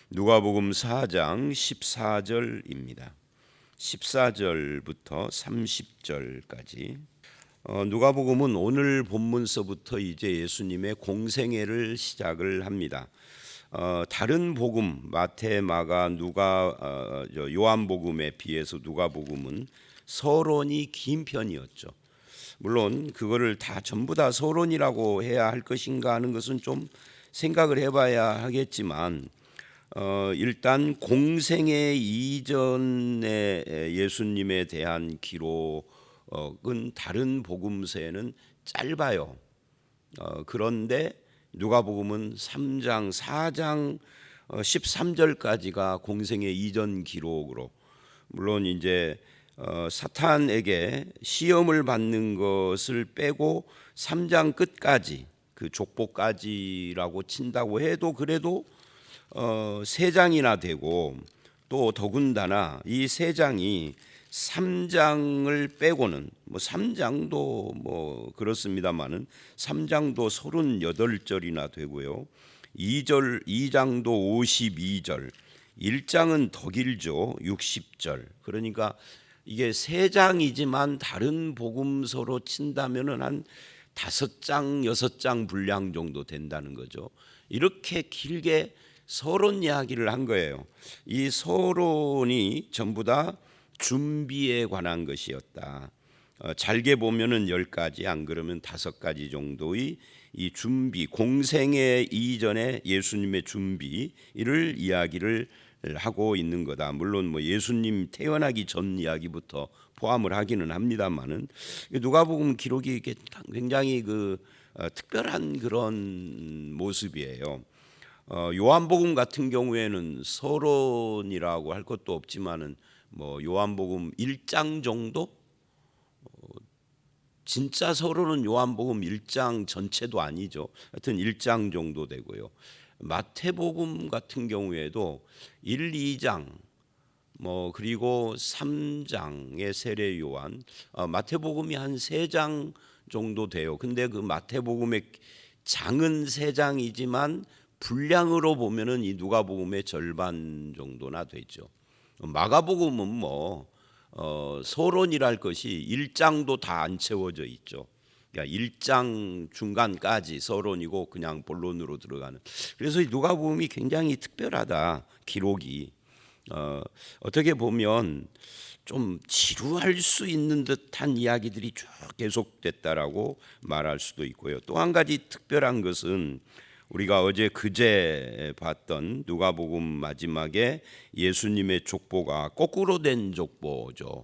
누가복음 4장 14절입니다. 14절부터 30절까지. 누가복음은 오늘 본문서부터 이제 예수님의 공생애를 시작을 합니다. 다른 복음 마태, 마가, 요한복음에 비해서 누가복음은 서론이 긴 편이었죠. 물론 그거를 다 전부 다 서론이라고 해야 할 것인가 하는 것은 좀 생각을 해봐야 하겠지만 일단 공생애 이전에 예수님에 대한 기록은 다른 복음서에는 짧아요. 그런데 누가복음은 3장, 4장 13절까지가 공생애 이전 기록으로, 물론 이제 사탄에게 시험을 받는 것을 빼고 3장 끝까지 그 족보까지라고 친다고 해도 그래도 세 장이나 되고, 또 더군다나 이 세 장이 3장을 빼고는 뭐 3장도 뭐 그렇습니다만은 3장도 38절이나 되고요. 2장도 52절, 1장은 더 길죠. 60절. 그러니까 이게 세 장이지만 다른 복음서로 친다면은 한 5장, 6장 분량 정도 된다는 거죠. 이렇게 길게 서론 이야기를 한 거예요. 이 서론이 전부 다 준비에 관한 것이었다. 잘게 보면은 10가지, 안 그러면 5가지 정도의 이 준비, 공생애 이전에 예수님의 준비를 이야기를 하고 있는 거다. 물론 뭐 예수님 태어나기 전 이야기부터 포함을 하기는 합니다만은 누가복음 기록이 굉장히 특별한 그런 모습이에요. 요한복음 같은 경우에는 서론이라고 할 것도 없지만은 뭐 요한복음 1장 정도, 진짜 서론은 요한복음 1장 전체도 아니죠. 하여튼 1장 정도 되고요. 마태복음 같은 경우에도 1, 2장 뭐 그리고 3장의 세례 요한, 마태복음이 한 3장 정도 돼요. 근데 그 마태복음의 장은 3장이지만 분량으로 보면은 이 누가복음의 절반 정도나 되죠. 마가복음은 뭐 서론이랄 것이 1장도 다 안 채워져 있죠. 그러니까 1장 중간까지 서론이고 그냥 본론으로 들어가는. 그래서 이 누가복음이 굉장히 특별하다. 기록이 어떻게 보면 좀 지루할 수 있는 듯한 이야기들이 쭉 계속됐다라고 말할 수도 있고요. 또 한 가지 특별한 것은 우리가 그제 봤던 누가복음 마지막에 예수님의 족보가 거꾸로 된 족보죠.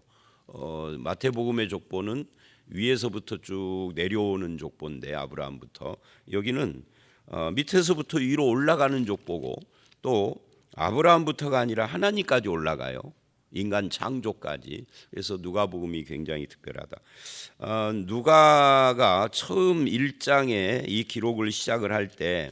마태복음의 족보는 위에서부터 쭉 내려오는 족보인데 아브라함부터, 여기는 밑에서부터 위로 올라가는 족보고, 또 아브라함부터가 아니라 하나님까지 올라가요. 인간 창조까지. 그래서 누가복음이 굉장히 특별하다. 누가가 처음 1장에 이 기록을 시작을 할 때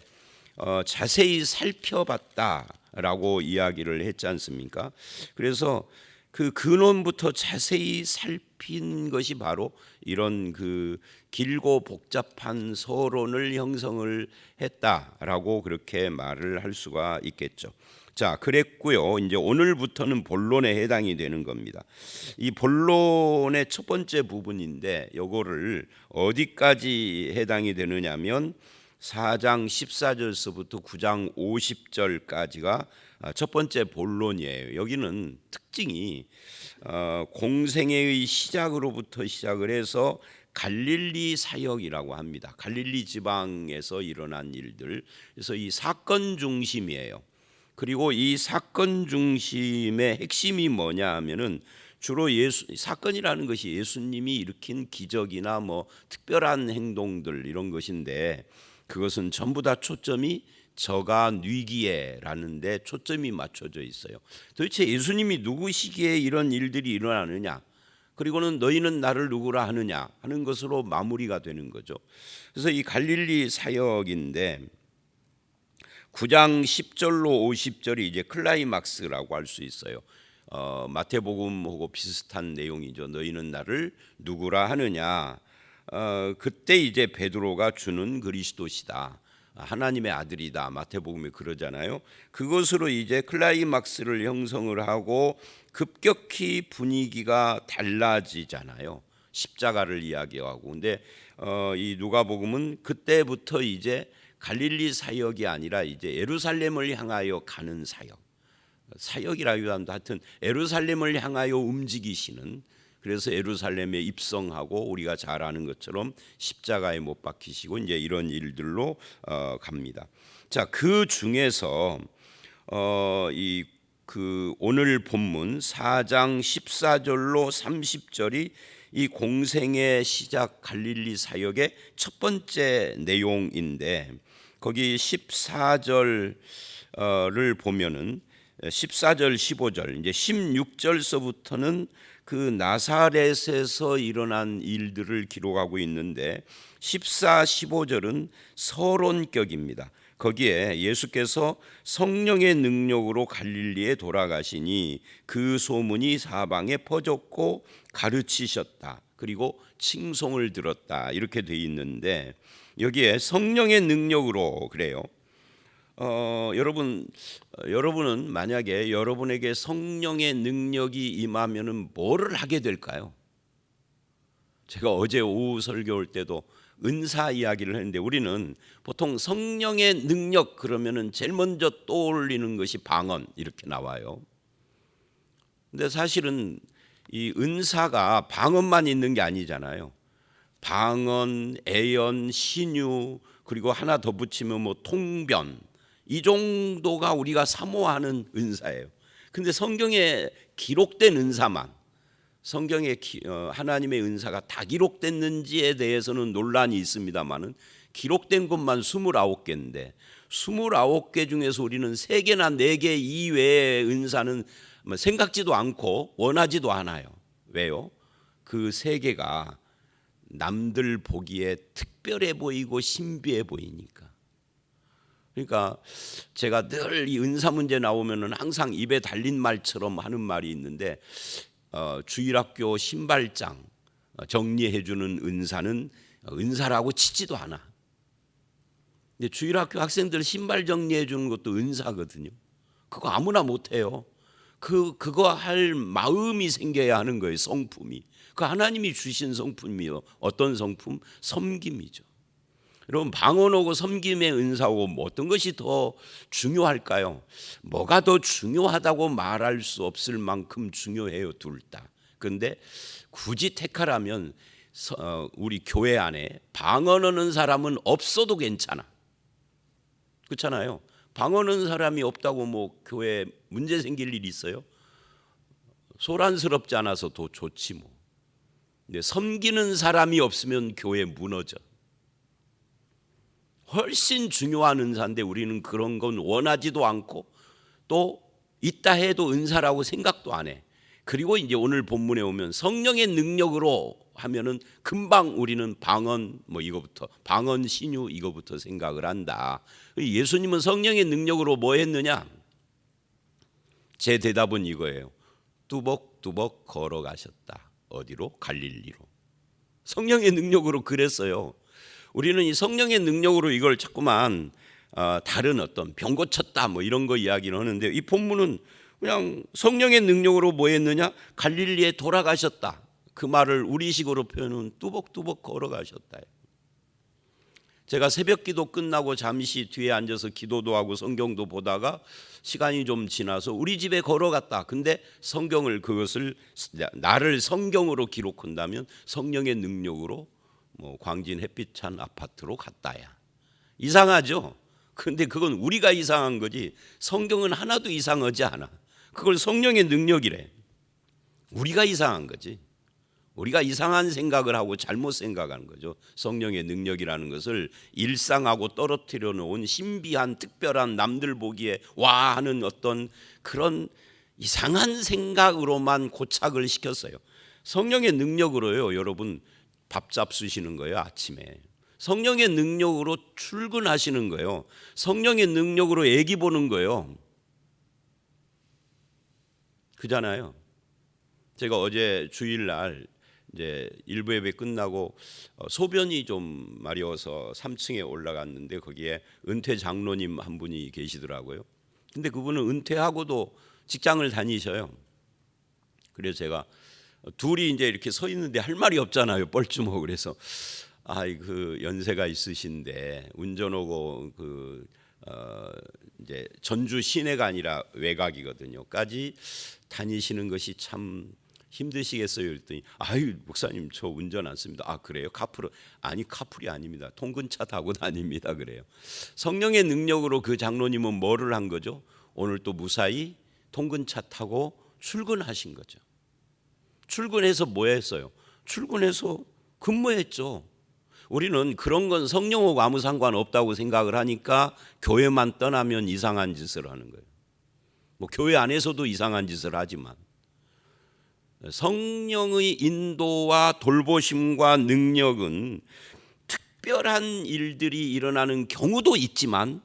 자세히 살펴봤다라고 이야기를 했지 않습니까? 그래서 그 근원부터 자세히 살핀 것이 바로 이런 그 길고 복잡한 서론을 형성을 했다라고 그렇게 말을 할 수가 있겠죠. 자, 그랬고요. 이제 오늘부터는 본론에 해당이 되는 겁니다. 이 본론의 첫 번째 부분인데 요거를 어디까지 해당이 되느냐면 4장 14절서부터 9장 50절까지가 첫 번째 본론이에요. 여기는 특징이 공생애의 시작으로부터 시작을 해서 갈릴리 사역이라고 합니다. 갈릴리 지방에서 일어난 일들. 그래서 이 사건 중심이에요. 그리고 이 사건 중심의 핵심이 뭐냐 하면은 주로 사건이라는 것이 예수님이 일으킨 기적이나 뭐 특별한 행동들 이런 것인데, 그것은 전부 다 초점이 저가 뉘기에라는 데 초점이 맞춰져 있어요. 도대체 예수님이 누구시기에 이런 일들이 일어나느냐, 그리고는 너희는 나를 누구라 하느냐 하는 것으로 마무리가 되는 거죠. 그래서 이 갈릴리 사역인데 9장 10절로 50절이 이제 클라이막스라고 할 수 있어요. 마태복음하고 비슷한 내용이죠. 너희는 나를 누구라 하느냐. 그때 이제 베드로가 주는 그리스도시다. 하나님의 아들이다. 마태복음에 그러잖아요. 그것으로 이제 클라이막스를 형성을 하고 급격히 분위기가 달라지잖아요. 십자가를 이야기하고. 근데 이 누가복음은 그때부터 이제 갈릴리 사역이 아니라 이제 예루살렘을 향하여 가는 사역이라기도 한데 하여튼 예루살렘을 향하여 움직이시는, 그래서 예루살렘에 입성하고 우리가 잘 아는 것처럼 십자가에 못 박히시고 이제 이런 일들로 갑니다. 자, 그 중에서 그 오늘 본문 4장 14절로 30절이 이 공생의 시작 갈릴리 사역의 첫 번째 내용인데, 거기 14절을 보면은 14절 15절 이제 16절서부터는 그 나사렛에서 일어난 일들을 기록하고 있는데 14, 15절은 서론격입니다. 거기에 예수께서 성령의 능력으로 갈릴리에 돌아가시니 그 소문이 사방에 퍼졌고 가르치셨다. 그리고 칭송을 들었다. 이렇게 돼 있는데 여기에 성령의 능력으로 그래요. 여러분은 만약에 여러분에게 성령의 능력이 임하면은 뭐를 하게 될까요? 제가 어제 오후 설교할 때도 은사 이야기를 했는데 우리는 보통 성령의 능력 그러면은 제일 먼저 떠올리는 것이 방언 이렇게 나와요. 근데 사실은 이 은사가 방언만 있는 게 아니잖아요. 방언, 애연, 신유, 그리고 하나 더 붙이면 뭐 통변, 이 정도가 우리가 사모하는 은사예요. 근데 성경에 기록된 은사만, 성경에 하나님의 은사가 다 기록됐는지에 대해서는 논란이 있습니다만은 기록된 것만 29개인데 29개 중에서 우리는 3개나 4개 이외의 은사는 생각지도 않고 원하지도 않아요. 왜요? 그 3개가 남들 보기에 특별해 보이고 신비해 보이니까. 그러니까 제가 늘 이 은사 문제 나오면은 항상 입에 달린 말처럼 하는 말이 있는데 주일학교 신발장 정리해 주는 은사는 은사라고 치지도 않아. 근데 주일학교 학생들 신발 정리해 주는 것도 은사거든요. 그거 아무나 못 해요. 그거 할 마음이 생겨야 하는 거예요. 성품이. 그 하나님이 주신 성품이요. 어떤 성품? 섬김이죠. 여러분, 방언하고 섬김의 은사하고 어떤 것이 더 중요할까요? 뭐가 더 중요하다고 말할 수 없을 만큼 중요해요, 둘 다. 그런데 굳이 택하라면 우리 교회 안에 방언하는 사람은 없어도 괜찮아. 그렇잖아요. 방언하는 사람이 없다고 뭐 교회에 문제 생길 일이 있어요? 소란스럽지 않아서 더 좋지 뭐. 근데 섬기는 사람이 없으면 교회 무너져. 훨씬 중요한 은사인데 우리는 그런 건 원하지도 않고 또 있다 해도 은사라고 생각도 안 해. 그리고 이제 오늘 본문에 오면 성령의 능력으로 하면은 금방 우리는 방언 뭐 이거부터 방언 신유 이거부터 생각을 한다. 예수님은 성령의 능력으로 뭐 했느냐? 제 대답은 이거예요. 뚜벅뚜벅 걸어가셨다. 어디로? 갈릴리로. 성령의 능력으로 그랬어요. 우리는 이 성령의 능력으로 이걸 자꾸만 다른 어떤 병 고쳤다 뭐 이런 거 이야기를 하는데 이 본문은 그냥 성령의 능력으로 뭐 했느냐? 갈릴리에 돌아가셨다. 그 말을 우리식으로 표현은 뚜벅뚜벅 걸어가셨다. 제가 새벽 기도 끝나고 잠시 뒤에 앉아서 기도도 하고 성경도 보다가 시간이 좀 지나서 우리 집에 걸어갔다. 근데 성경을 그것을 나를 성경으로 기록한다면 성령의 능력으로 뭐 광진 햇빛찬 아파트로 갔다야. 이상하죠? 근데 그건 우리가 이상한 거지 성경은 하나도 이상하지 않아. 그걸 성령의 능력이래. 우리가 이상한 거지. 우리가 이상한 생각을 하고 잘못 생각하는 거죠. 성령의 능력이라는 것을 일상하고 떨어뜨려 놓은 신비한 특별한 남들 보기에 와 하는 어떤 그런 이상한 생각으로만 고착을 시켰어요. 성령의 능력으로요. 여러분 밥 잡수시는 거예요. 아침에. 성령의 능력으로 출근하시는 거예요. 성령의 능력으로 애기 보는 거예요. 그잖아요. 제가 어제 주일날 이제 일부 예배 끝나고 소변이 좀 마려워서 3층에 올라갔는데 거기에 은퇴 장로님 한 분이 계시더라고요. 근데 그분은 은퇴하고도 직장을 다니셔요. 그래서 제가 둘이 이제 이렇게 서 있는데 할 말이 없잖아요. 뻘쭘하고. 그래서 그 연세가 있으신데 운전하고 이제 전주 시내가 아니라 외곽이거든요.까지 다니시는 것이 참 힘드시겠어요. 그랬더니 목사님 저 운전 안 씁니다. 그래요? 카풀? 아니 카풀이 아닙니다. 통근차 타고 다닙니다. 그래요. 성령의 능력으로 그 장로님은 뭐를 한 거죠? 오늘 또 무사히 통근차 타고 출근하신 거죠. 출근해서 뭐 했어요? 출근해서 근무했죠. 우리는 그런 건 성령하고 아무 상관없다고 생각을 하니까 교회만 떠나면 이상한 짓을 하는 거예요. 뭐 교회 안에서도 이상한 짓을 하지만 성령의 인도와 돌보심과 능력은 특별한 일들이 일어나는 경우도 있지만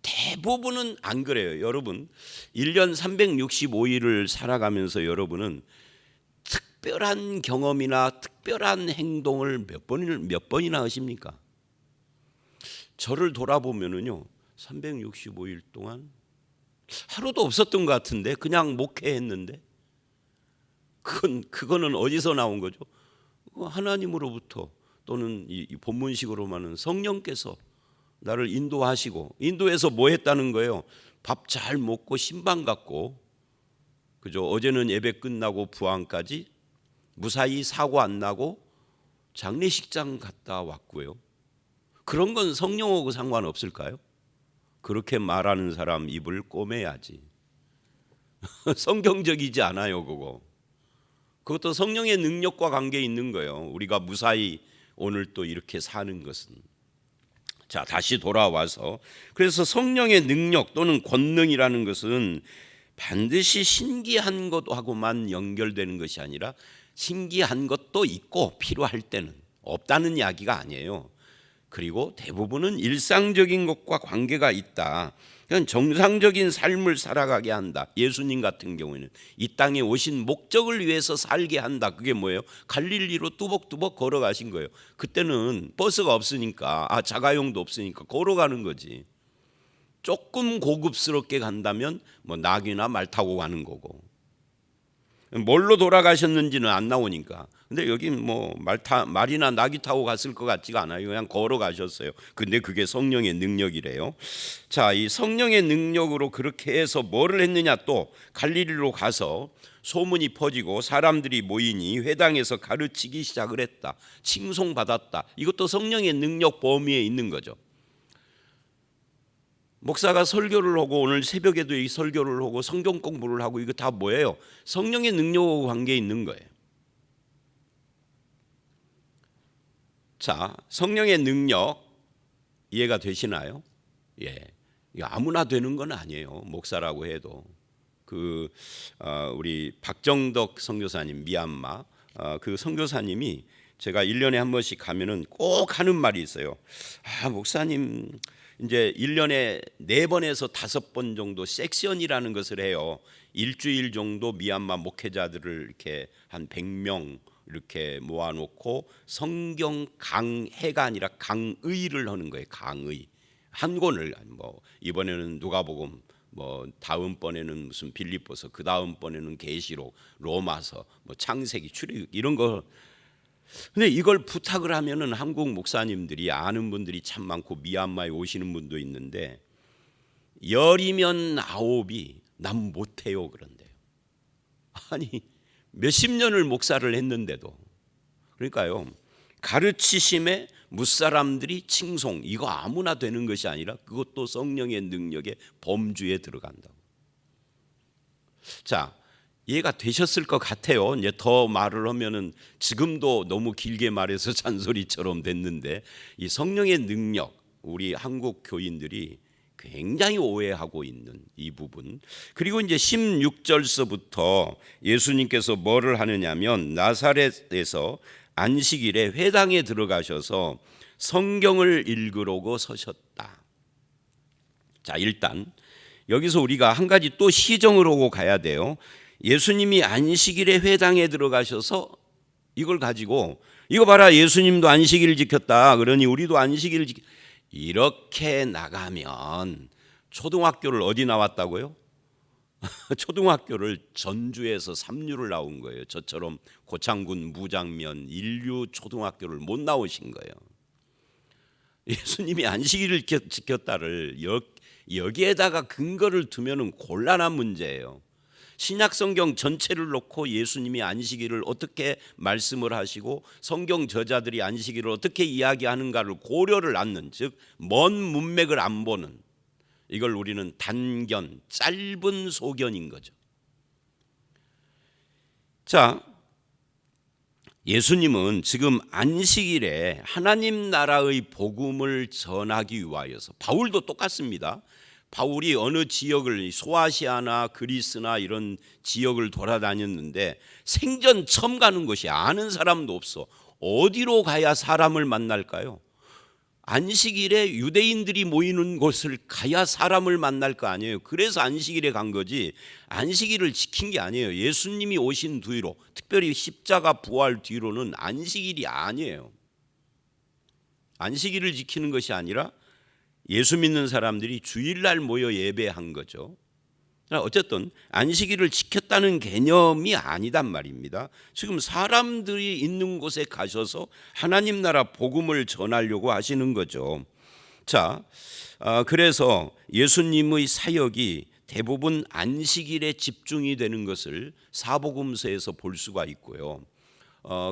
대부분은 안 그래요. 여러분 1년 365일을 살아가면서 여러분은 특별한 경험이나 특별한 행동을 몇 번이나 하십니까? 저를 돌아보면은요 365일 동안 하루도 없었던 것 같은데 그냥 목회했는데 그거는 어디서 나온 거죠? 하나님으로부터 또는 이 본문식으로만은 성령께서 나를 인도하시고 인도해서 뭐 했다는 거예요? 밥 잘 먹고 신방 갖고 그죠? 어제는 예배 끝나고 부항까지 무사히 사고 안 나고 장례식장 갔다 왔고요. 그런 건 성령하고 상관없을까요? 그렇게 말하는 사람 입을 꼬매야지. 성경적이지 않아요, 그거. 그것도 성령의 능력과 관계 있는 거예요. 우리가 무사히 오늘 또 이렇게 사는 것은. 자, 다시 돌아와서 그래서 성령의 능력 또는 권능이라는 것은 반드시 신기한 것하고만 연결되는 것이 아니라 신기한 것도 있고 필요할 때는 없다는 이야기가 아니에요. 그리고 대부분은 일상적인 것과 관계가 있다. 그냥 정상적인 삶을 살아가게 한다. 예수님 같은 경우에는 이 땅에 오신 목적을 위해서 살게 한다. 그게 뭐예요? 갈릴리로 뚜벅뚜벅 걸어가신 거예요. 그때는 버스가 없으니까 자가용도 없으니까 걸어가는 거지. 조금 고급스럽게 간다면 뭐 낙이나 말 타고 가는 거고. 뭘로 돌아가셨는지는 안 나오니까. 근데 여긴 뭐 말이나 낙이 타고 갔을 것 같지가 않아요. 그냥 걸어가셨어요. 근데 그게 성령의 능력이래요. 자, 이 성령의 능력으로 그렇게 해서 뭐를 했느냐, 또 갈릴리로 가서 소문이 퍼지고 사람들이 모이니 회당에서 가르치기 시작을 했다. 칭송받았다. 이것도 성령의 능력 범위에 있는 거죠. 목사가 설교를 하고 오늘 새벽에도 이 설교를 하고 성경 공부를 하고 이거 다 뭐예요? 성령의 능력과 관계에 있는 거예요. 자, 성령의 능력 이해가 되시나요? 예, 아무나 되는 건 아니에요. 목사라고 해도 우리 박정덕 선교사님 미얀마 그 선교사님이 제가 1년에 한 번씩 가면은 꼭 하는 말이 있어요. 목사님 이제 1년에 4번에서 5번 정도 섹션이라는 것을 해요. 일주일 정도 미얀마 목회자들을 이렇게 한 100명 이렇게 모아놓고 성경 강해가 아니라 강의를 하는 거예요. 강의 한 권을 뭐 이번에는 누가복음, 뭐 다음번에는 무슨 빌립보서, 그 다음번에는 계시록, 로마서, 뭐 창세기, 출애굽 이런 거. 근데 이걸 부탁을 하면은 한국 목사님들이 아는 분들이 참 많고 미얀마에 오시는 분도 있는데 10이면 9이 난 못해요 그런데요. 아니 몇십 년을 목사를 했는데도. 그러니까요, 가르치심에 무사람들이 칭송, 이거 아무나 되는 것이 아니라 그것도 성령의 능력의 범주에 들어간다고. 자, 이해가 되셨을 것 같아요. 이제 더 말을 하면은 지금도 너무 길게 말해서 잔소리처럼 됐는데 이 성령의 능력, 우리 한국 교인들이 굉장히 오해하고 있는 이 부분. 그리고 이제 16절서부터 예수님께서 뭐를 하느냐면 나사렛에서 안식일에 회당에 들어가셔서 성경을 읽으려고 서셨다. 자, 일단 여기서 우리가 한 가지 또 시정을 하고 가야 돼요. 예수님이 안식일에 회당에 들어가셔서 이걸 가지고 이거 봐라, 예수님도 안식일을 지켰다, 그러니 우리도 안식일을 이렇게 나가면 초등학교를 어디 나왔다고요? 초등학교를 전주에서 삼류를 나온 거예요. 저처럼 고창군 무장면 인류 초등학교를 못 나오신 거예요. 예수님이 안식일을 지켰다를 여기에다가 근거를 두면은 곤란한 문제예요. 신약 성경 전체를 놓고 예수님이 안식일을 어떻게 말씀을 하시고 성경 저자들이 안식일을 어떻게 이야기하는가를 고려를 않는, 즉 먼 문맥을 안 보는, 이걸 우리는 단견, 짧은 소견인 거죠. 자, 예수님은 지금 안식일에 하나님 나라의 복음을 전하기 위하여서, 바울도 똑같습니다. 바울이 어느 지역을, 소아시아나 그리스나 이런 지역을 돌아다녔는데 생전 처음 가는 곳이 아는 사람도 없어. 어디로 가야 사람을 만날까요? 안식일에 유대인들이 모이는 곳을 가야 사람을 만날 거 아니에요. 그래서 안식일에 간 거지 안식일을 지킨 게 아니에요. 예수님이 오신 뒤로, 특별히 십자가 부활 뒤로는 안식일이 아니에요. 안식일을 지키는 것이 아니라 예수 믿는 사람들이 주일날 모여 예배한 거죠. 어쨌든 안식일을 지켰다는 개념이 아니단 말입니다. 지금 사람들이 있는 곳에 가셔서 하나님 나라 복음을 전하려고 하시는 거죠. 자, 그래서 예수님의 사역이 대부분 안식일에 집중이 되는 것을 사복음서에서 볼 수가 있고요.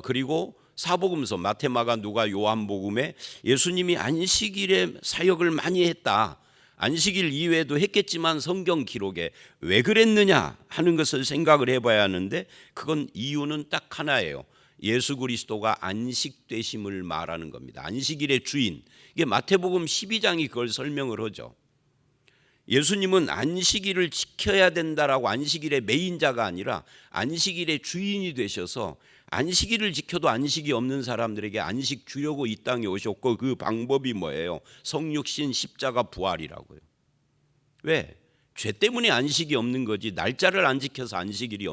그리고 사복음서 마태, 마가, 누가, 요한복음에 예수님이 안식일에 사역을 많이 했다, 안식일 이외에도 했겠지만 성경 기록에 왜 그랬느냐 하는 것을 생각을 해봐야 하는데, 그건 이유는 딱 하나예요. 예수 그리스도가 안식되심을 말하는 겁니다. 안식일의 주인, 이게 마태복음 12장이 그걸 설명을 하죠. 예수님은 안식일을 지켜야 된다라고 안식일의 메인자가 아니라 안식일의 주인이 되셔서 안식일을 지켜도 안식이 없는 사람들에게 안식 주려고 이 땅에 오셨고, 그 방법이 뭐예요? 성육신, 십자가, 부활이라고요. 왜? 죄 때문에 안식이 없는 거지 날짜를 안 지켜서 안식이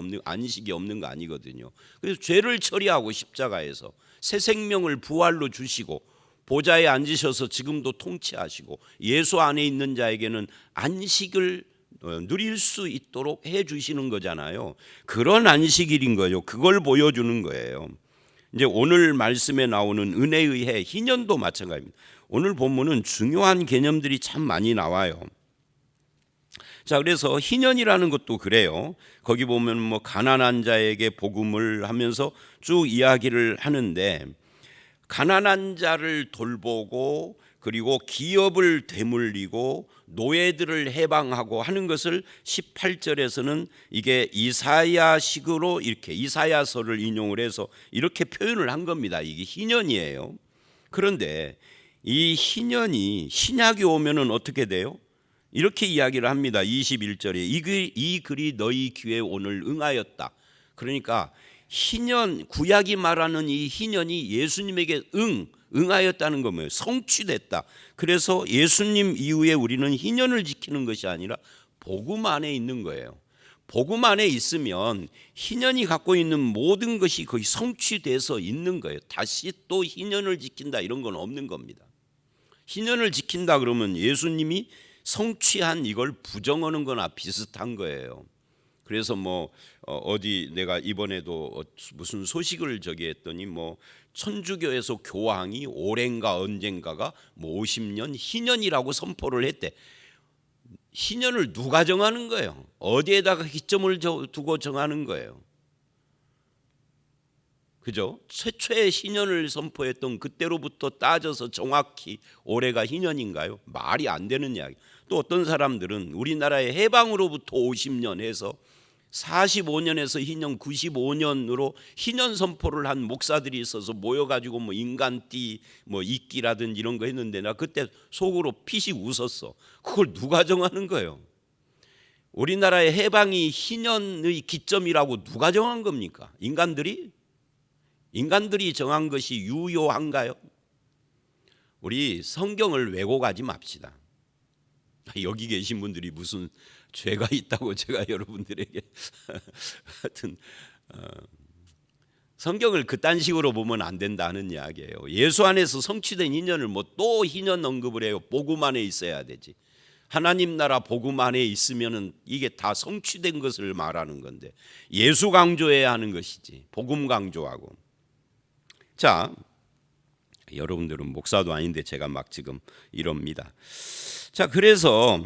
없는 거 아니거든요. 그래서 죄를 처리하고 십자가에서 새 생명을 부활로 주시고 보좌에 앉으셔서 지금도 통치하시고 예수 안에 있는 자에게는 안식을 누릴 수 있도록 해 주시는 거잖아요. 그런 안식일인 거죠. 그걸 보여주는 거예요. 이제 오늘 말씀에 나오는 은혜의 해, 희년도 마찬가지입니다. 오늘 본문은 중요한 개념들이 참 많이 나와요. 자, 그래서 희년이라는 것도 그래요. 거기 보면 뭐 가난한 자에게 복음을 하면서 쭉 이야기를 하는데, 가난한 자를 돌보고 그리고 기업을 되물리고 노예들을 해방하고 하는 것을 18절에서는 이게 이사야식으로 이렇게 이사야서를 인용을 해서 이렇게 표현을 한 겁니다. 이게 희년이에요. 그런데 이 희년이 신약이 오면은 어떻게 돼요? 이렇게 이야기를 합니다. 21절에 이 글이 너희 귀에 오늘 응하였다. 그러니까 희년, 구약이 말하는 이 희년이 예수님에게 응하였다는 거 뭐예요? 성취됐다. 그래서 예수님 이후에 우리는 희년을 지키는 것이 아니라 복음 안에 있는 거예요. 복음 안에 있으면 희년이 갖고 있는 모든 것이 거의 성취돼서 있는 거예요. 다시 또 희년을 지킨다 이런 건 없는 겁니다. 희년을 지킨다 그러면 예수님이 성취한 이걸 부정하는 거나 비슷한 거예요. 그래서 뭐 어디 내가 이번에도 무슨 소식을 저기 했더니 뭐 천주교에서 교황이 올해인가 언젠가가 뭐 50년 희년이라고 선포를 했대. 희년을 누가 정하는 거예요? 어디에다가 기점을 두고 정하는 거예요? 그죠? 최초의 희년을 선포했던 그때로부터 따져서 정확히 올해가 희년인가요? 말이 안 되는 이야기. 또 어떤 사람들은 우리나라의 해방으로부터 50년 해서 45년에서 희년 95년으로 희년 선포를 한 목사들이 있어서 모여가지고 뭐 인간띠 뭐 이끼라든지 이런 거 했는데 나 그때 속으로 피식 웃었어. 그걸 누가 정하는 거예요? 우리나라의 해방이 희년의 기점이라고 누가 정한 겁니까? 인간들이 정한 것이 유효한가요? 우리 성경을 왜곡하지 맙시다. 여기 계신 분들이 무슨 죄가 있다고 제가 여러분들에게 하여튼 성경을 그딴 식으로 보면 안 된다는 이야기예요. 예수 안에서 성취된 희년을 뭐 또 희년 언급을 해요. 복음 안에 있어야 되지. 하나님 나라 복음 안에 있으면은 이게 다 성취된 것을 말하는 건데 예수 강조해야 하는 것이지 복음 강조하고. 자, 여러분들은 목사도 아닌데 제가 막 지금 이럽니다. 자, 그래서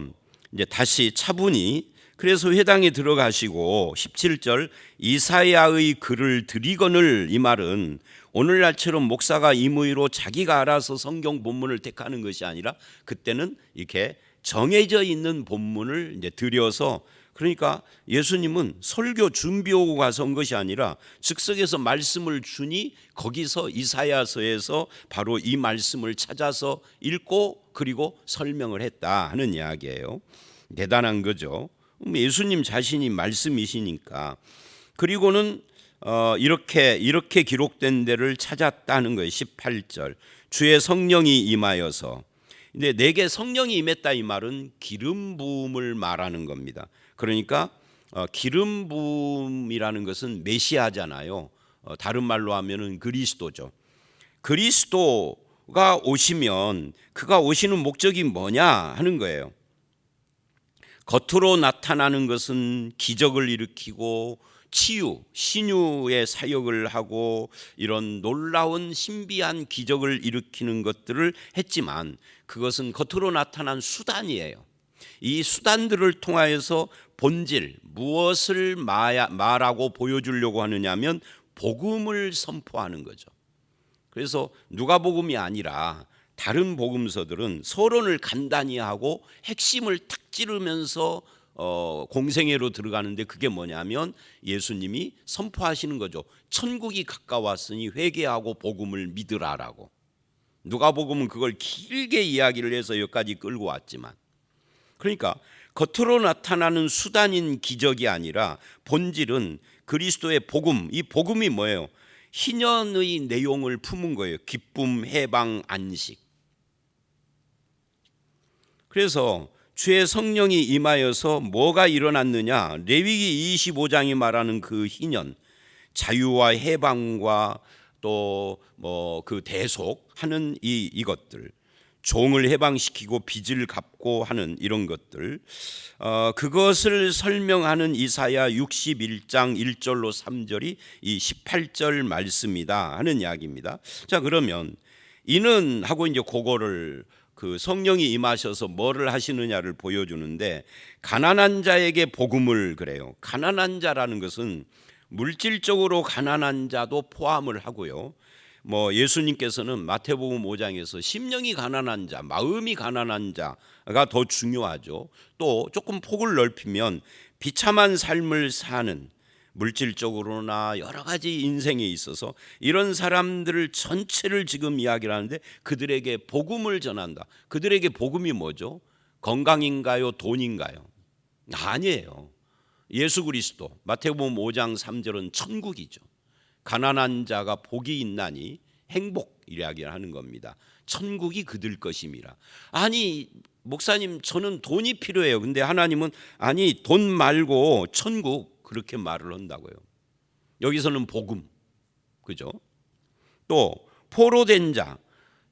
이제 다시 차분히 그래서 회당에 들어가시고 17절 이사야의 글을 드리거늘, 이 말은 오늘날처럼 목사가 임의로 자기가 알아서 성경 본문을 택하는 것이 아니라 그때는 이렇게 정해져 있는 본문을 이제 드려서, 그러니까 예수님은 설교 준비하고 가서 온 것이 아니라 즉석에서 말씀을 주니 거기서 이사야서에서 바로 이 말씀을 찾아서 읽고 그리고 설명을 했다 하는 이야기예요. 대단한 거죠. 예수님 자신이 말씀이시니까. 그리고는 이렇게 기록된 데를 찾았다는 거예요. 18절 주의 성령이 임하여서. 근데 내게 성령이 임했다 이 말은 기름 부음을 말하는 겁니다. 그러니까 기름 부음이라는 것은 메시아잖아요. 다른 말로 하면은 그리스도죠. 그리스도가 오시면 그가 오시는 목적이 뭐냐 하는 거예요. 겉으로 나타나는 것은 기적을 일으키고 치유, 신유의 사역을 하고 이런 놀라운 신비한 기적을 일으키는 것들을 했지만 그것은 겉으로 나타난 수단이에요. 이 수단들을 통하여서 본질, 무엇을 말하고 보여주려고 하느냐면 복음을 선포하는 거죠. 그래서 누가복음이 아니라 다른 복음서들은 서론을 간단히 하고 핵심을 탁 찌르면서 공생애로 들어가는데 그게 뭐냐면 예수님이 선포하시는 거죠. 천국이 가까웠으니 회개하고 복음을 믿으라라고. 누가복음은 그걸 길게 이야기를 해서 여기까지 끌고 왔지만, 그러니까 겉으로 나타나는 수단인 기적이 아니라 본질은 그리스도의 복음. 이 복음이 뭐예요? 희년의 내용을 품은 거예요. 기쁨, 해방, 안식. 그래서 주의 성령이 임하여서 뭐가 일어났느냐? 레위기 25장이 말하는 그 희년, 자유와 해방과 또 뭐 그 대속하는 이것들, 종을 해방시키고 빚을 갚고 하는 이런 것들, 그것을 설명하는 이사야 61장 1절로 3절이 이 18절 말씀이다 하는 이야기입니다. 자, 그러면 이는 하고 이제 그거를 그 성령이 임하셔서 뭐를 하시느냐를 보여주는데, 가난한 자에게 복음을, 그래요. 가난한 자라는 것은 물질적으로 가난한 자도 포함을 하고요. 뭐 예수님께서는 마태복음 5장에서 심령이 가난한 자, 마음이 가난한 자가 더 중요하죠. 또 조금 폭을 넓히면 비참한 삶을 사는, 물질적으로나 여러 가지 인생에 있어서 이런 사람들을 전체를 지금 이야기를 하는데 그들에게 복음을 전한다. 그들에게 복음이 뭐죠? 건강인가요? 돈인가요? 아니에요. 예수 그리스도, 마태복음 5장 3절은 천국이죠. 가난한 자가 복이 있나니 행복 이야기를 하는 겁니다. 천국이 그들 것임이라. 아니 목사님 저는 돈이 필요해요. 근데 하나님은 아니 돈 말고 천국, 그렇게 말을 한다고요. 여기서는 복음, 그죠? 또 포로된 자,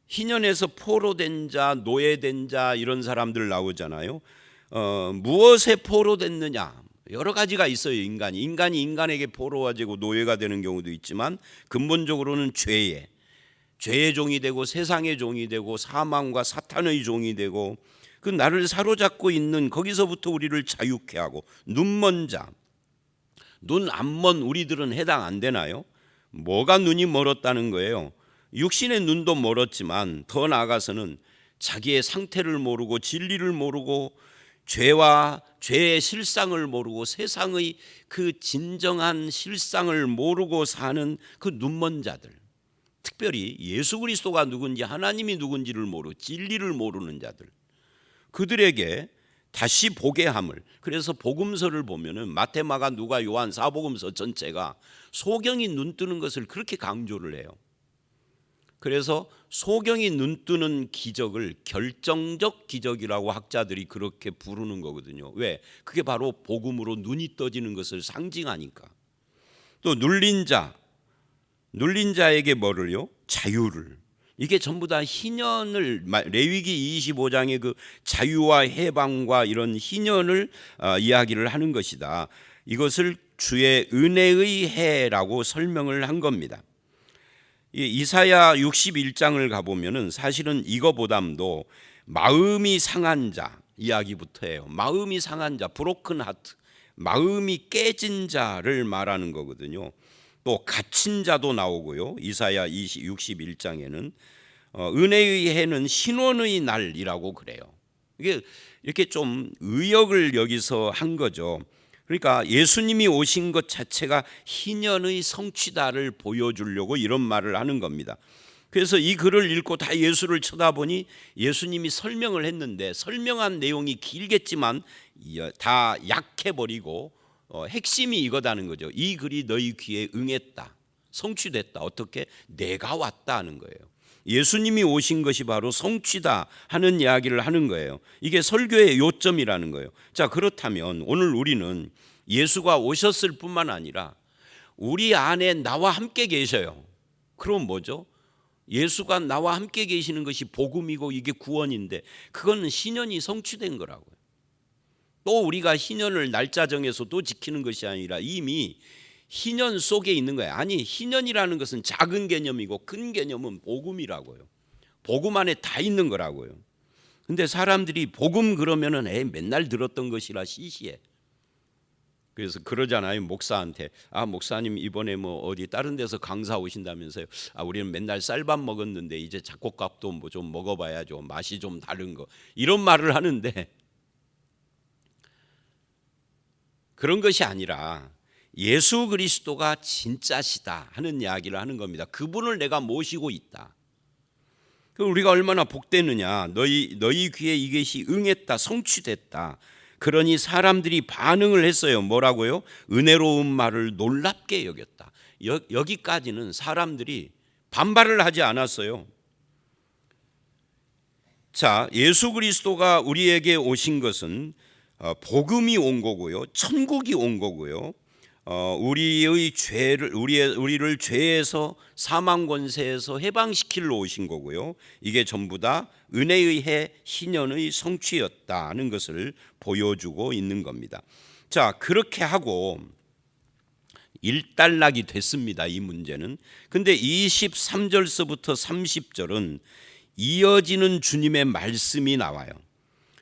희년에서 포로된 자, 노예된 자 이런 사람들 나오잖아요. 무엇에 포로됐느냐? 여러 가지가 있어요. 인간이 인간에게 포로가지고 노예가 되는 경우도 있지만 근본적으로는 죄의 종이 되고 세상의 종이 되고 사망과 사탄의 종이 되고 그 나를 사로잡고 있는 거기서부터 우리를 자유케 하고, 눈먼 자, 눈 안 먼 우리들은 해당 안 되나요? 뭐가 눈이 멀었다는 거예요? 육신의 눈도 멀었지만 더 나아가서는 자기의 상태를 모르고 진리를 모르고 죄와 죄의 실상을 모르고 세상의 그 진정한 실상을 모르고 사는 그 눈먼 자들, 특별히 예수 그리스도가 누군지 하나님이 누군지를 모르고 진리를 모르는 자들, 그들에게 다시 보게 함을. 그래서 복음서를 보면은 마태, 마가, 누가, 요한 사복음서 전체가 소경이 눈 뜨는 것을 그렇게 강조를 해요. 그래서 소경이 눈 뜨는 기적을 결정적 기적이라고 학자들이 그렇게 부르는 거거든요. 왜? 그게 바로 복음으로 눈이 떠지는 것을 상징하니까. 또 눌린 자, 눌린 자에게 뭐를요? 자유를. 이게 전부 다 희년을, 레위기 25장의 그 자유와 해방과 이런 희년을 이야기를 하는 것이다. 이것을 주의 은혜의 해라고 설명을 한 겁니다. 이사야 61장을 가보면은 사실은 이거보담도 마음이 상한 자 이야기부터 해요. 마음이 상한 자, 브로큰 하트, 마음이 깨진 자를 말하는 거거든요. 또 갇힌 자도 나오고요. 이사야 61장에는 은혜의 해는 신원의 날이라고 그래요. 이게 이렇게 좀 의역을 여기서 한 거죠. 그러니까 예수님이 오신 것 자체가 희년의 성취다를 보여주려고 이런 말을 하는 겁니다. 그래서 이 글을 읽고 다 예수를 쳐다보니 예수님이 설명을 했는데 설명한 내용이 길겠지만 다 약해버리고 핵심이 이거다는 거죠. 이 글이 너희 귀에 응했다, 성취됐다. 어떻게? 내가 왔다 하는 거예요. 예수님이 오신 것이 바로 성취다 하는 이야기를 하는 거예요. 이게 설교의 요점이라는 거예요. 자, 그렇다면 오늘 우리는 예수가 오셨을 뿐만 아니라 우리 안에 나와 함께 계셔요. 그럼 뭐죠? 예수가 나와 함께 계시는 것이 복음이고 이게 구원인데 그거는 희년이 성취된 거라고요. 또 우리가 희년을 날짜 정해서 또 지키는 것이 아니라 이미 희년 속에 있는 거예요. 아니, 희년이라는 것은 작은 개념이고 큰 개념은 복음이라고요. 복음 안에 다 있는 거라고요. 근데 사람들이 복음 그러면은 맨날 들었던 것이라 시시해. 그래서 그러잖아요. 목사한테, 목사님 이번에 뭐 어디 다른 데서 강사 오신다면서요. 우리는 맨날 쌀밥 먹었는데 이제 잡곡밥도 뭐 좀 먹어봐야죠. 맛이 좀 다른 거. 이런 말을 하는데 그런 것이 아니라 예수 그리스도가 진짜시다 하는 이야기를 하는 겁니다. 그분을 내가 모시고 있다. 그럼 우리가 얼마나 복되느냐. 너희 귀에 이것이 응했다, 성취됐다. 그러니 사람들이 반응을 했어요. 뭐라고요? 은혜로운 말을 놀랍게 여겼다. 여기까지는 사람들이 반발을 하지 않았어요. 자, 예수 그리스도가 우리에게 오신 것은 복음이 온 거고요, 천국이 온 거고요, 우리를 죄에서 사망 권세에서 해방시키러 오신 거고요. 이게 전부 다 은혜의 해 희년의 성취였다는 것을 보여주고 있는 겁니다. 자, 그렇게 하고 일단락이 됐습니다. 이 문제는. 근데 23절서부터 30절은 이어지는 주님의 말씀이 나와요.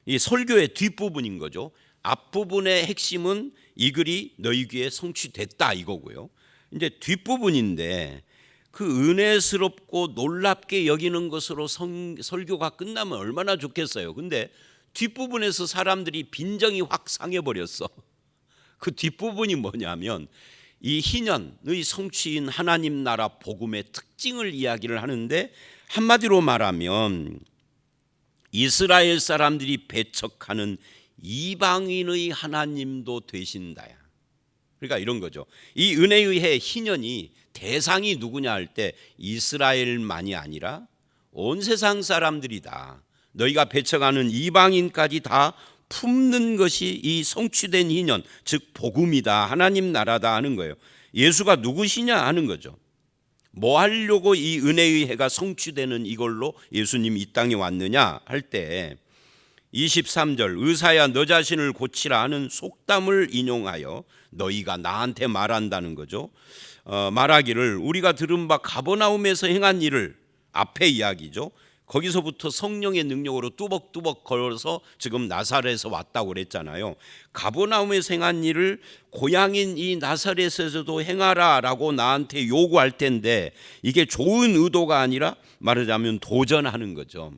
이 설교의 뒷부분인 거죠. 앞부분의 핵심은 이 글이 너희 귀에 성취됐다 이거고요. 이제 뒷부분인데 그 은혜스럽고 놀랍게 여기는 것으로 설교가 끝나면 얼마나 좋겠어요. 근데 뒷부분에서 사람들이 빈정이 확 상해버렸어. 그 뒷부분이 뭐냐면 이 희년의 성취인 하나님 나라 복음의 특징을 이야기를 하는데, 한마디로 말하면 이스라엘 사람들이 배척하는 이방인의 하나님도 되신다야. 그러니까 이런 거죠. 이 은혜의 해 희년이 대상이 누구냐 할 때 이스라엘만이 아니라 온 세상 사람들이다. 너희가 배척하는 이방인까지 다 품는 것이 이 성취된 희년, 즉 복음이다, 하나님 나라다 하는 거예요. 예수가 누구시냐 하는 거죠. 뭐 하려고 이 은혜의 해가 성취되는 이걸로 예수님이 이 땅에 왔느냐 할 때 23절 의사야 너 자신을 고치라 하는 속담을 인용하여 너희가 나한테 말한다는 거죠. 말하기를 우리가 들은 바 가버나움에서 행한 일을, 앞에 이야기죠. 거기서부터 성령의 능력으로 뚜벅뚜벅 걸어서 지금 나사렛에서 왔다고 그랬잖아요. 가버나움에서 행한 일을 고향인 이 나사렛에서도 행하라라고 나한테 요구할 텐데 이게 좋은 의도가 아니라 말하자면 도전하는 거죠.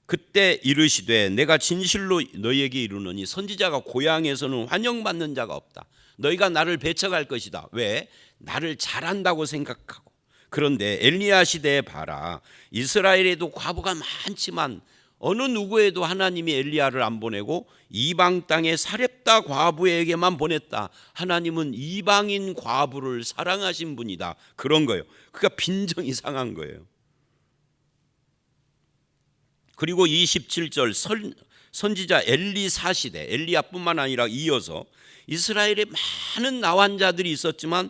그때 이르시되 내가 진실로 너희에게 이르노니 선지자가 고향에서는 환영받는 자가 없다. 너희가 나를 배척할 것이다. 왜? 나를 잘한다고 생각하고. 그런데 엘리야 시대에 봐라. 이스라엘에도 과부가 많지만 어느 누구에도 하나님이 엘리야를 안 보내고 이방 땅에 사렙다 과부에게만 보냈다. 하나님은 이방인 과부를 사랑하신 분이다. 그런 거예요. 그러니까 빈정이 상한 거예요. 그리고 27절 선지자 엘리사 시대, 엘리야뿐만 아니라 이어서 이스라엘에 많은 나환자들이 있었지만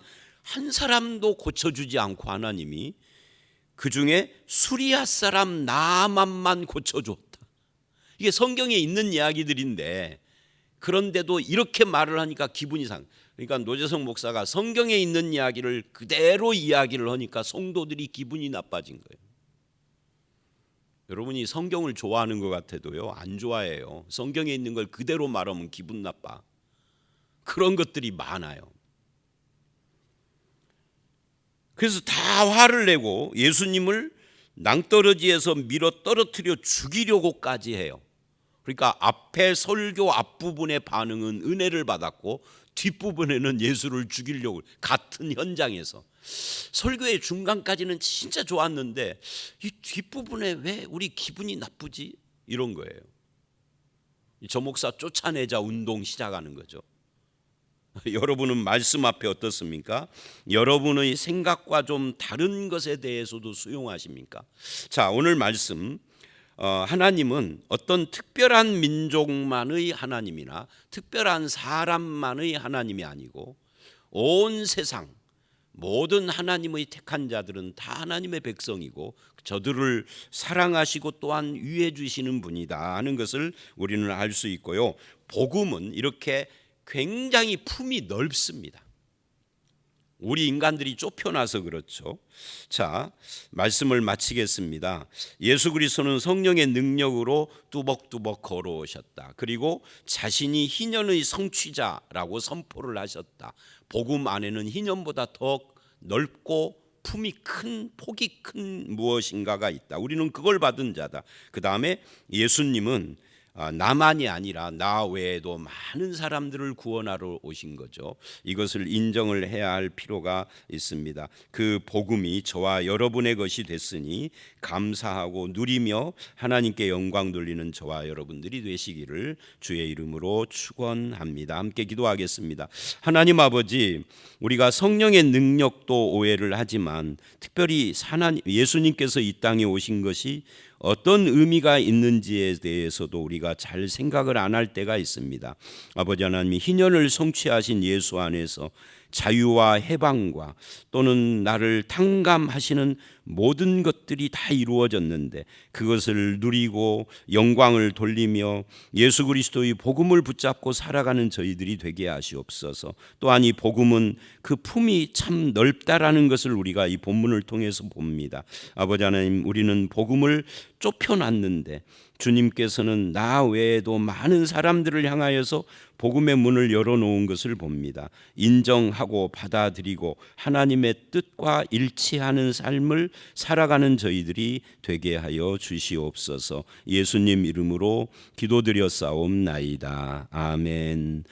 한 사람도 고쳐주지 않고 하나님이 그 중에 수리아 사람 나아만만 고쳐줬다. 이게 성경에 있는 이야기들인데 그런데도 이렇게 말을 하니까 기분이 상. 그러니까 노재성 목사가 성경에 있는 이야기를 그대로 이야기를 하니까 성도들이 기분이 나빠진 거예요. 여러분이 성경을 좋아하는 것 같아도요, 안 좋아해요. 성경에 있는 걸 그대로 말하면 기분 나빠. 그런 것들이 많아요. 그래서 다 화를 내고 예수님을 낭떠러지에서 밀어 떨어뜨려 죽이려고까지 해요. 그러니까 앞에 설교 앞부분의 반응은 은혜를 받았고 뒷부분에는 예수를 죽이려고, 같은 현장에서 설교의 중간까지는 진짜 좋았는데 이 뒷부분에 왜 우리 기분이 나쁘지? 이런 거예요. 저 목사 쫓아내자 운동 시작하는 거죠. 여러분은 말씀 앞에 어떻습니까? 여러분의 생각과 좀 다른 것에 대해서도 수용하십니까? 자, 오늘 말씀, 하나님은 어떤 특별한 민족만의 하나님이나 특별한 사람만의 하나님이 아니고 온 세상 모든 하나님의 택한 자들은 다 하나님의 백성이고 저들을 사랑하시고 또한 위해 주시는 분이다 하는 것을 우리는 알 수 있고요. 복음은 이렇게 굉장히 품이 넓습니다. 우리 인간들이 좁혀놔서 그렇죠. 자, 말씀을 마치겠습니다. 예수 그리스도는 성령의 능력으로 뚜벅뚜벅 걸어오셨다. 그리고 자신이 희년의 성취자라고 선포를 하셨다. 복음 안에는 희년보다 더 넓고 품이 큰, 폭이 큰 무엇인가가 있다. 우리는 그걸 받은 자다. 그 다음에 예수님은 나만이 아니라 나 외에도 많은 사람들을 구원하러 오신 거죠. 이것을 인정을 해야 할 필요가 있습니다. 그 복음이 저와 여러분의 것이 됐으니 감사하고 누리며 하나님께 영광 돌리는 저와 여러분들이 되시기를 주의 이름으로 축원합니다. 함께 기도하겠습니다. 하나님 아버지, 우리가 성령의 능력도 오해를 하지만 특별히 예수님께서 이 땅에 오신 것이 어떤 의미가 있는지에 대해서도 우리가 잘 생각을 안 할 때가 있습니다. 아버지 하나님이 희년을 성취하신 예수 안에서 자유와 해방과 또는 나를 탕감하시는 모든 것들이 다 이루어졌는데 그것을 누리고 영광을 돌리며 예수 그리스도의 복음을 붙잡고 살아가는 저희들이 되게 하시옵소서. 또한 이 복음은 그 품이 참 넓다라는 것을 우리가 이 본문을 통해서 봅니다. 아버지 하나님, 우리는 복음을 좁혀놨는데 주님께서는 나 외에도 많은 사람들을 향하여서 복음의 문을 열어놓은 것을 봅니다. 인정하고 받아들이고 하나님의 뜻과 일치하는 삶을 살아가는 저희들이 되게 하여 주시옵소서. 예수님 이름으로 기도드렸사옵나이다. 아멘.